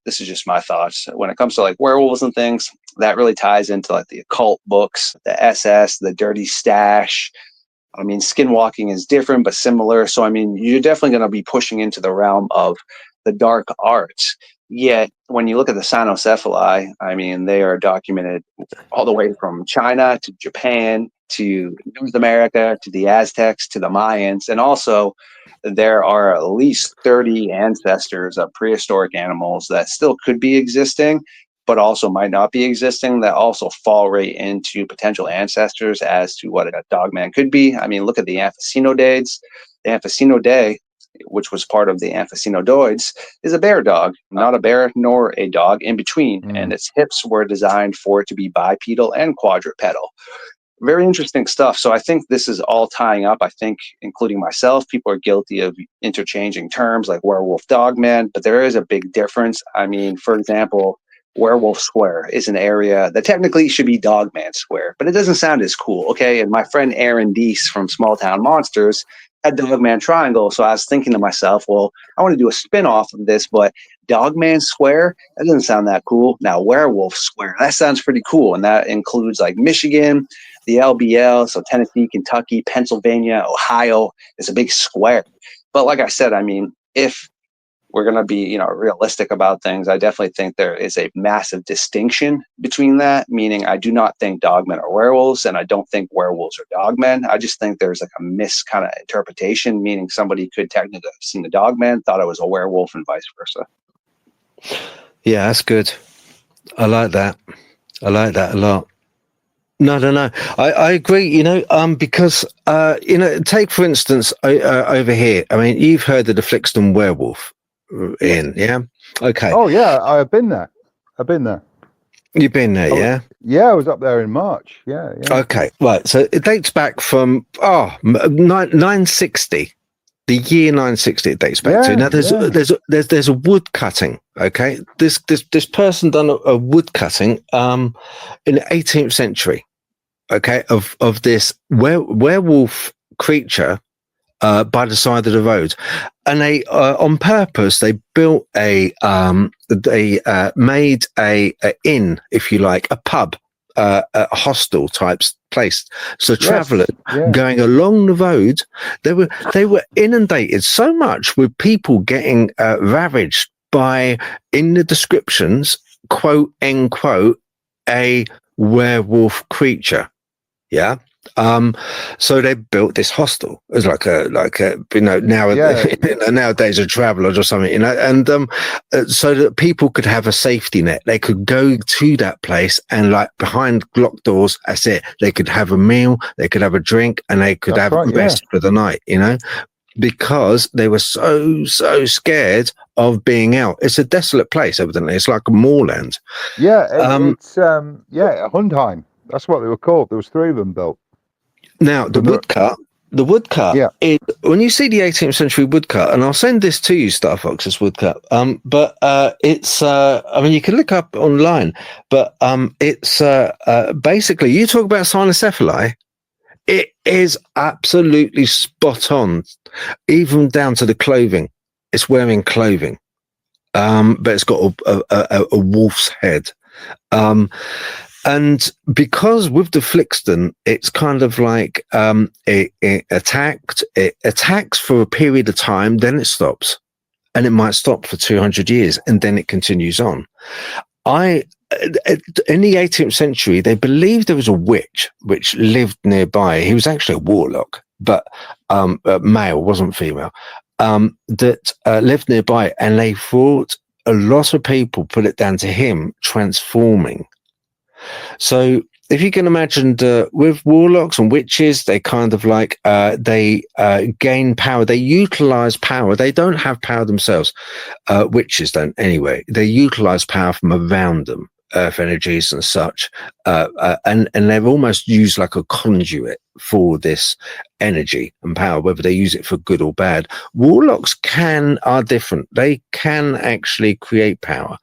this is just my thoughts. When it comes to like werewolves and things, that really ties into like the occult books, the SS, the Dirty Stash. I mean, skinwalking is different, but similar. So, I mean, you're definitely going to be pushing into the realm of the dark arts. Yet, when you look at the cynocephali, I mean, they are documented all the way from China to Japan to North America to the Aztecs to the Mayans. And also, there are at least 30 ancestors of prehistoric animals that still could be existing, but also might not be existing, that also fall right into potential ancestors as to what a dogman could be. I mean, look at the Amphicinodades. The Amphicinodade, which was part of the Amphicynodoids, is a bear dog, not a bear nor a dog in between. And its hips were designed for it to be bipedal and quadrupedal. Very interesting stuff. So I think this is all tying up. I think, including myself, people are guilty of interchanging terms like werewolf, dogman, but there is a big difference. I mean, for example, Werewolf Square is an area that technically should be Dogman Square, but it doesn't sound as cool, okay? And my friend Aaron Deese from Small Town Monsters had Dogman Triangle, so I was thinking to myself, well, I want to do a spin-off of this, but Dogman Square, that doesn't sound that cool. Now, Werewolf Square, that sounds pretty cool, and that includes like Michigan, the LBL, so Tennessee, Kentucky, Pennsylvania, Ohio. It's a big square. But like I said, I mean, if we're going to be, realistic about things, I definitely think there is a massive distinction between that, meaning I do not think dogmen are werewolves, and I don't think werewolves are dogmen. I just think there's like a kind of interpretation, meaning somebody could technically have seen the dogman, thought it was a werewolf, and vice versa. Yeah, that's good. I like that. I like that a lot. No. I agree, because, take, for instance, over here. I mean, you've heard of the Flixton werewolf, Ian, yeah? Okay. Oh, yeah, I've been there. You've been there, yeah? Yeah, I was up there in March. Yeah. Okay, right. So it dates back from 960. The year 960 it dates back to. Now there's a wood cutting. Okay, this person done a wood cutting in the 18th century. Okay, of this werewolf creature by the side of the road, and they on purpose they built made a inn, if you like, a pub, a hostel type place. So travelers going along the road, they were inundated so much with people getting ravaged by, in the descriptions, quote unquote, a werewolf creature. Yeah. So they built this hostel. It was like a nowadays a traveler or something, and so that people could have a safety net. They could go to that place and, like, behind locked doors, that's it. They could have a meal, they could have a drink, and they could have rest for the night, because they were so scared of being out. It's a desolate place, evidently. It's like a moorland. Yeah, it's Hundheim. That's what they were called. There was 3 of them built. Now, the woodcut is, when you see the 18th century woodcut, and I'll send this to you, Starfox's woodcut, but it's, I mean, you can look up online, but it's basically, you talk about cynocephali, it is absolutely spot on, even down to the clothing. It's wearing clothing, but it's got a wolf's head. And because with the Flixton, it's kind of like it attacks for a period of time, then it stops. and it might stop for 200 years, and then it continues on. In the 18th century, they believed there was a witch which lived nearby. He was actually a warlock, but male, wasn't female, that lived nearby, and they thought a lot of people put it down to him transforming. So if you can imagine with warlocks and witches, they kind of like they gain power. They utilize power. They don't have power themselves. Witches don't anyway. They utilize power from around them, earth energies and such, and they're almost used like a conduit for this energy and power, whether they use it for good or bad. Warlocks are different. They can actually create power.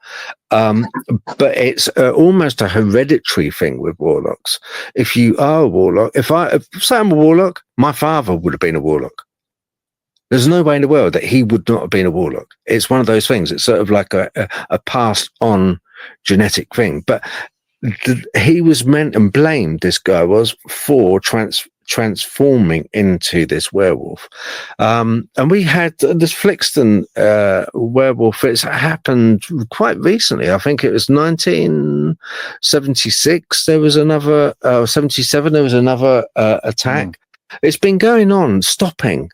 But it's almost a hereditary thing with warlocks. If you are a warlock, if say I'm a warlock, my father would have been a warlock. There's no way in the world that he would not have been a warlock. It's one of those things. It's sort of like a passed on genetic thing. But he was meant and blamed, this guy was, for transforming into this werewolf. And we had this Flixton werewolf. It's happened quite recently. I think it was 1976. There was another 77. There was another attack. It's been going on, stopping.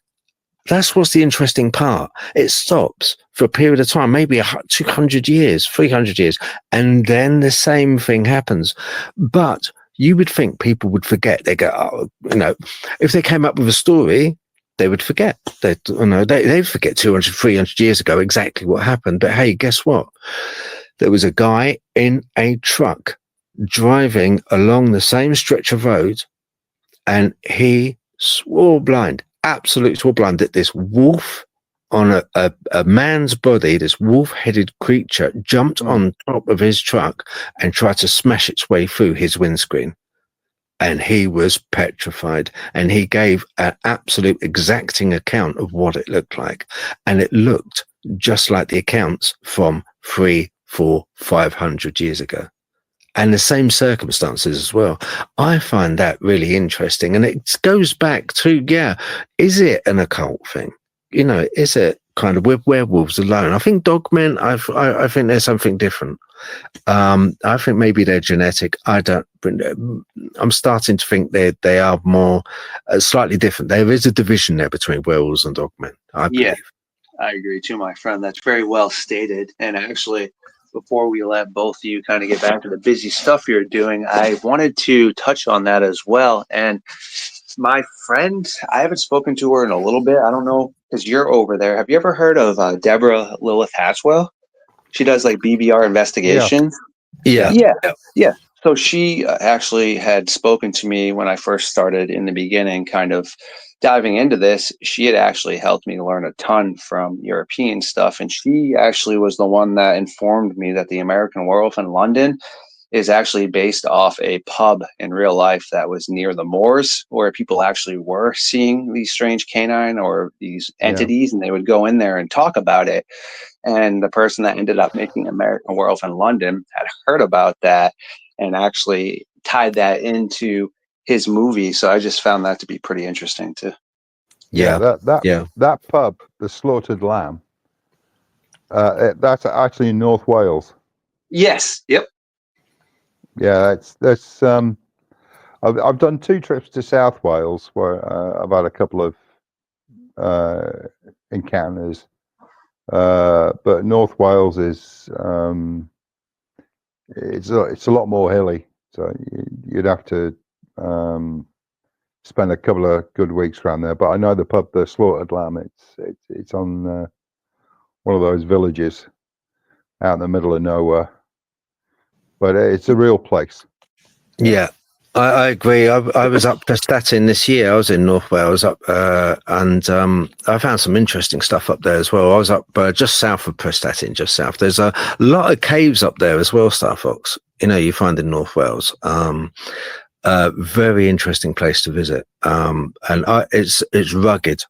That's what's the interesting part. It stops for a period of time, maybe 200 years, 300 years, and then the same thing happens. But you would think people would forget. They go, oh, if they came up with a story, they would forget. They'd forget 200, 300 years ago exactly what happened. But hey, guess what? There was a guy in a truck driving along the same stretch of road, and he swore blind, absolutely swore blind, that this wolf on a man's body, this wolf-headed creature, jumped on top of his truck and tried to smash its way through his windscreen. And he was petrified. And he gave an absolute exacting account of what it looked like. And it looked just like the accounts from 300, 400, 500 years ago. And the same circumstances as well. I find that really interesting. And it goes back to, is it an occult thing? Is it kind of with werewolves alone? I think Dogmen, I think there's something different. I think maybe they're genetic. I'm starting to think they are more slightly different. There is a division there between werewolves and Dogmen, I believe. I agree too, my friend. That's very well stated. And actually, before we let both of you kind of get back to the busy stuff you're doing, I wanted to touch on that as well. And my friend, I haven't spoken to her in a little bit. I don't know, because you're over there. Have you ever heard of Deborah Lilith Hatchwell? She does like BBR investigations. Yeah. So she actually had spoken to me when I first started in the beginning, kind of diving into this. She had actually helped me learn a ton from European stuff. And she actually was the one that informed me that the American Werewolf in London is actually based off a pub in real life that was near the moors, where people actually were seeing these strange canine or these entities, and they would go in there and talk about it. And the person that ended up making American Werewolf in London had heard about that and actually tied that into his movie. So I just found that to be pretty interesting too. That pub, the Slaughtered Lamb, that's actually in North Wales. Yes. Yep. Yeah, that's I've done 2 trips to South Wales where I've had a couple of encounters, but North Wales is it's a lot more hilly, so you'd have to spend a couple of good weeks around there. But I know the pub, the Slaughtered Lamb, it's on one of those villages out in the middle of nowhere. But it's a real place. Yeah, I agree. I was up Prestatyn this year. I was in North Wales and I found some interesting stuff up there as well. I was up just south of Prestatyn, just south. There's a lot of caves up there as well, StarFox. You find in North Wales. Very interesting place to visit. And it's rugged.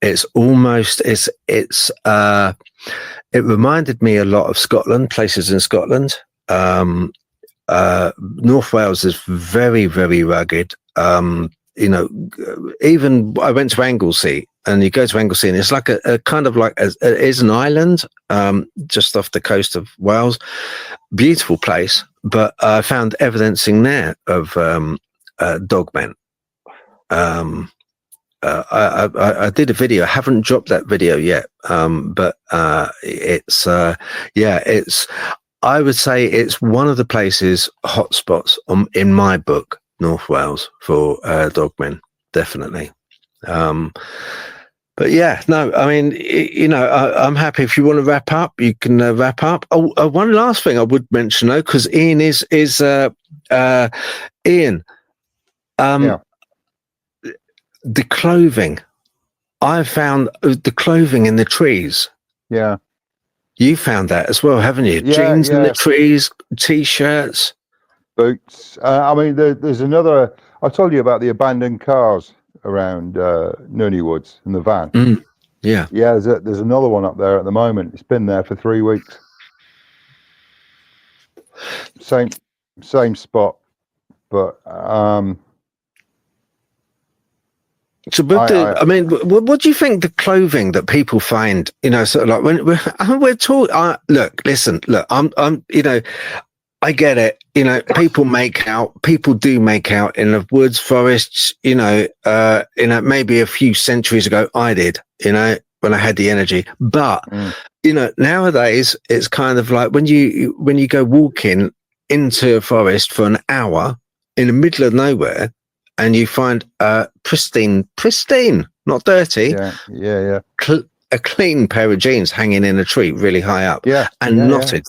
It's almost it reminded me a lot of Scotland, places in Scotland. North Wales is very, very rugged. Even I went to Anglesey and you go to Anglesey, and it's like a kind of like it is an island just off the coast of Wales. Beautiful place, but I found evidencing there of dogmen. I did a video. I haven't dropped that video yet, but it's I would say it's one of the places hotspots in my book, North Wales, for dogmen, definitely. But yeah, no, I mean, I'm happy. If you want to wrap up, you can wrap up. Oh, one last thing I would mention though, because Ian is Ian. Yeah. The clothing. I found the clothing in the trees. Yeah. You found that as well, haven't you? Yeah, Jeans in yeah. the trees, t-shirts, Boots. I mean, there's another. I told you about the abandoned cars around Nurney Woods in the van. Yeah. Yeah, there's another one up there at the moment. It's been there for 3 weeks. Same spot, but So, but I mean, what do you think the clothing that people find? Sort of like when we're talking. Look, I'm. I get it. People do make out in the woods, forests. Maybe a few centuries ago, I did. When I had the energy, but nowadays it's kind of like when you go walking into a forest for an hour in the middle of nowhere. And you find pristine, not dirty. Yeah. A clean pair of jeans hanging in a tree really high up. Yeah. And knotted.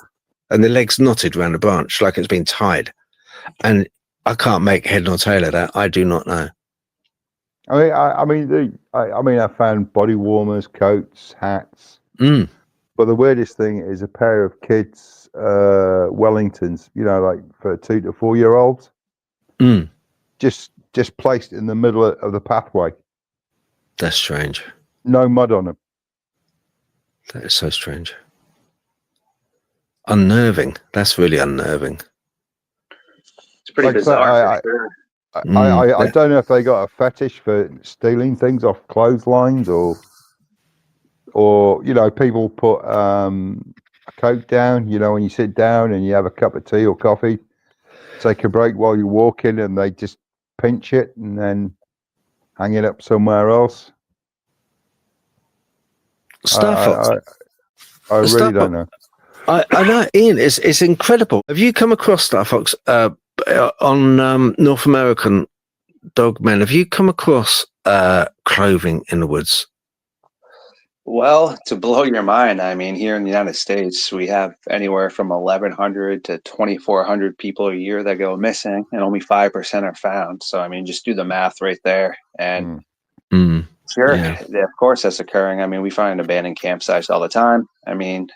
And the legs knotted around a branch like it's been tied. And I can't make head nor tail of that. I do not know. I found body warmers, coats, hats. But the weirdest thing is a pair of kids' Wellingtons, like for 2 to 4 year olds. Just placed in the middle of the pathway. That's strange. No mud on them. That is so strange. Unnerving. That's really unnerving. It's pretty bizarre. I don't know if they got a fetish for stealing things off clotheslines or people put a coat down, when you sit down and you have a cup of tea or coffee, take a break while you're walking, and they just pinch it and then hang it up somewhere else. StarFox. I really don't know. I know, Ian. It's incredible. Have you come across StarFox on North American Dogmen? Have you come across clothing in the woods? Well, to blow your mind, I mean, here in the United States, we have anywhere from 1,100 to 2,400 people a year that go missing, and only 5% are found. So, I mean, just do the math right there. And sure, of course, that's occurring. I mean, we find abandoned campsites all the time. I mean,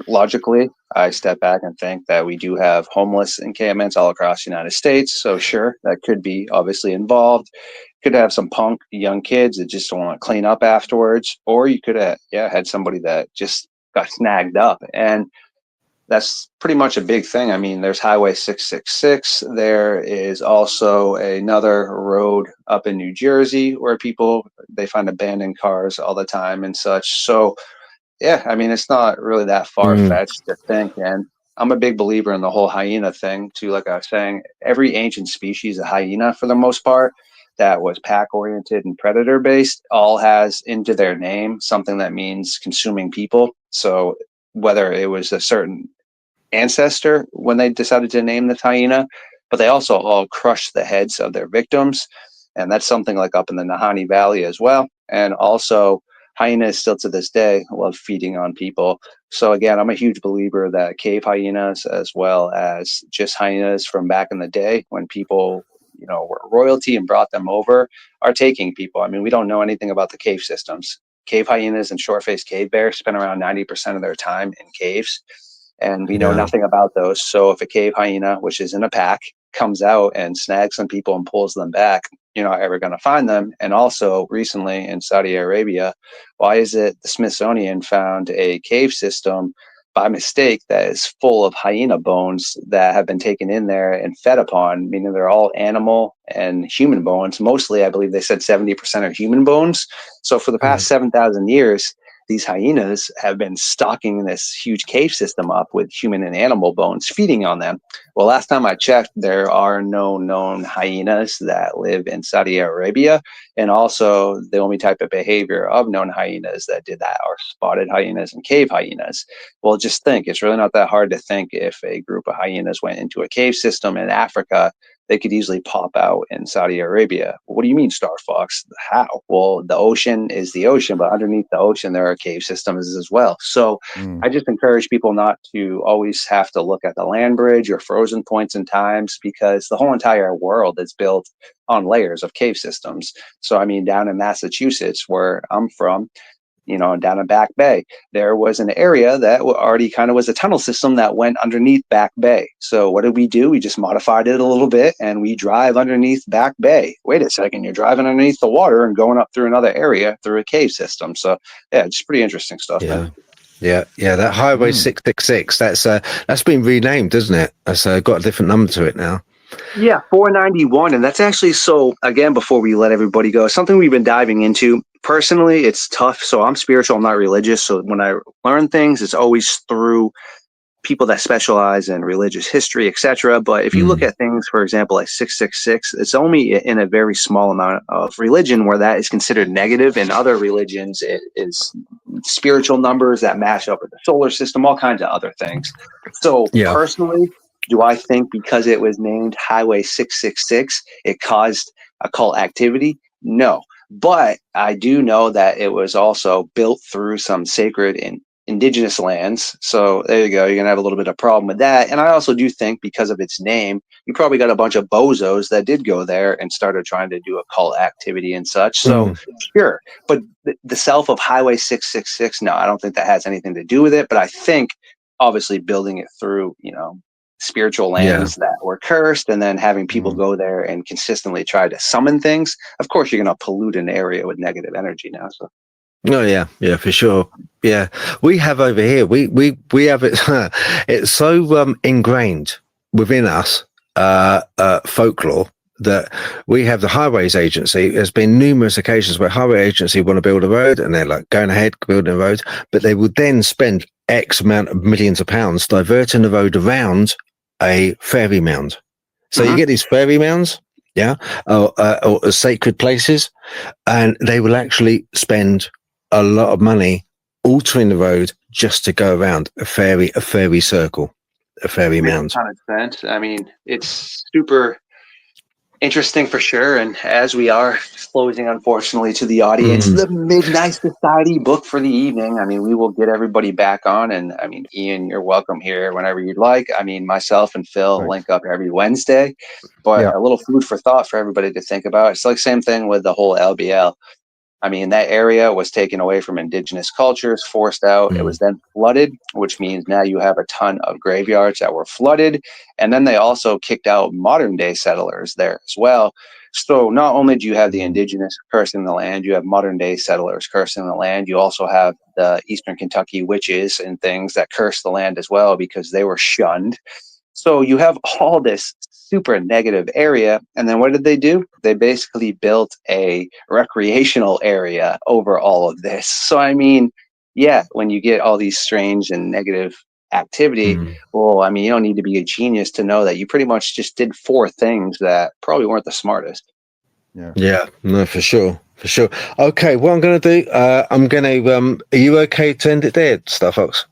logically, I step back and think that we do have homeless encampments all across the United States. So, sure, that could be obviously involved. Could have some punk young kids that just want to clean up afterwards, or you could have had somebody that just got snagged up, and that's pretty much a big thing. I mean, there's Highway 666. There is also another road up in New Jersey where they find abandoned cars all the time and such. So yeah, I mean, it's not really that far-fetched to think. And I'm a big believer in the whole hyena thing too. Like I was saying, every ancient species of hyena, for the most part, that was pack-oriented and predator-based, all has into their name something that means consuming people. So whether it was a certain ancestor when they decided to name the hyena, but they also all crushed the heads of their victims. And that's something like up in the Nahanni Valley as well. And also, hyenas still to this day love feeding on people. So again, I'm a huge believer that cave hyenas, as well as just hyenas from back in the day when people were royalty and brought them over, are taking people. I mean, we don't know anything about the cave systems. Cave hyenas and short-faced cave bears spend around 90% of their time in caves, and we know nothing about those. So if a cave hyena, which is in a pack, comes out and snags some people and pulls them back, you're not ever going to find them. And also recently in Saudi Arabia, why is it the Smithsonian found a cave system by mistake that is full of hyena bones that have been taken in there and fed upon, meaning they're all animal and human bones. Mostly, I believe they said 70% are human bones. So for the past 7,000 years, these hyenas have been stocking this huge cave system up with human and animal bones, feeding on them. Well, last time I checked, there are no known hyenas that live in Saudi Arabia. And also, the only type of behavior of known hyenas that did that are spotted hyenas and cave hyenas. Well, just think, it's really not that hard to think if a group of hyenas went into a cave system in Africa, they could easily pop out in Saudi Arabia. What do you mean, Star Fox? How? Well, the ocean is the ocean, but underneath the ocean, there are cave systems as well. So I just encourage people not to always have to look at the land bridge or frozen points in times, because the whole entire world is built on layers of cave systems. So, I mean, down in Massachusetts, where I'm from, down in Back Bay, there was an area that already kind of was a tunnel system that went underneath Back Bay. So what did we do? We just modified it a little bit, and we drive underneath Back Bay. Wait a second, you're driving underneath the water and going up through another area through a cave system. So yeah, it's pretty interesting stuff. Yeah. Man. Yeah. That Highway 666, that's been renamed, isn't it? It's got a different number to it now. Yeah, 491. And that's actually, so again, before we let everybody go, something we've been diving into. Personally, it's tough. So I'm spiritual, I'm not religious. So when I learn things, it's always through people that specialize in religious history, etc. But if you look at things, for example, like 666, it's only in a very small amount of religion where that is considered negative. In other religions, it is spiritual numbers that match up with the solar system, all kinds of other things. So personally, do I think because it was named Highway 666, it caused occult activity? No. But I do know that it was also built through some sacred and indigenous lands. So there you go. You're going to have a little bit of problem with that. And I also do think because of its name, you probably got a bunch of bozos that did go there and started trying to do occult activity and such. So sure. But the self of Highway 666, no, I don't think that has anything to do with it. But I think obviously building it through, spiritual lands that were cursed, and then having people go there and consistently try to summon things. Of course, you're going to pollute an area with negative energy now. So. Oh yeah, for sure. Yeah, we have over here. We have it. It's so ingrained within us, folklore, that we have the Highways Agency. There's been numerous occasions where Highway Agency want to build a road, and they're like going ahead building a road, but they would then spend X amount of millions of pounds diverting the road around a fairy mound. So you get these fairy mounds, or sacred places, and they will actually spend a lot of money altering the road just to go around a fairy circle, a fairy mound. 100%. I mean, it's super interesting for sure. And as we are closing, unfortunately, to the audience, the Midnight Society book for the evening. I mean, we will get everybody back on. And I mean, Ian, you're welcome here whenever you'd like. I mean, myself and Phil link up every Wednesday. But a little food for thought for everybody to think about. It's like same thing with the whole LBL. I mean, that area was taken away from indigenous cultures, forced out. It was then flooded, which means now you have a ton of graveyards that were flooded. And then they also kicked out modern day settlers there as well. So not only do you have the indigenous cursing the land, you have modern day settlers cursing the land. You also have the Eastern Kentucky witches and things that curse the land as well because they were shunned. So you have all this super negative area. And then what did they do? They basically built a recreational area over all of this. So, I mean, yeah, when you get all these strange and negative activity, well, I mean, you don't need to be a genius to know that you pretty much just did 4 things that probably weren't the smartest. Yeah, no, for sure. Okay, what I'm going to do, I'm going to, are you okay to end it there, StarFox?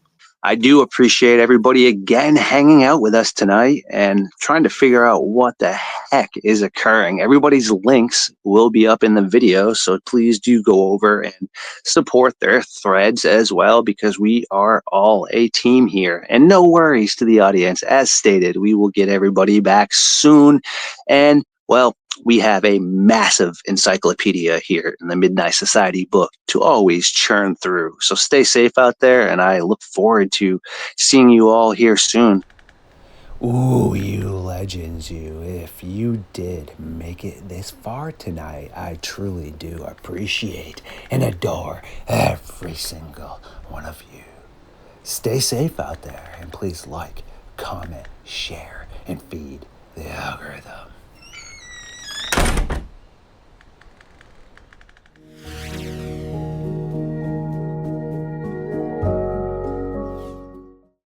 I do appreciate everybody again hanging out with us tonight and trying to figure out what the heck is occurring. Everybody's links will be up in the video, so please do go over and support their threads as well, because we are all a team here. And no worries to the audience. As stated, we will get everybody back soon. And well, we have a massive encyclopedia here in the Midnight Society book to always churn through. So stay safe out there, and I look forward to seeing you all here soon. Ooh, you legends, you. If you did make it this far tonight, I truly do appreciate and adore every single one of you. Stay safe out there, and please like, comment, share, and feed the algorithm.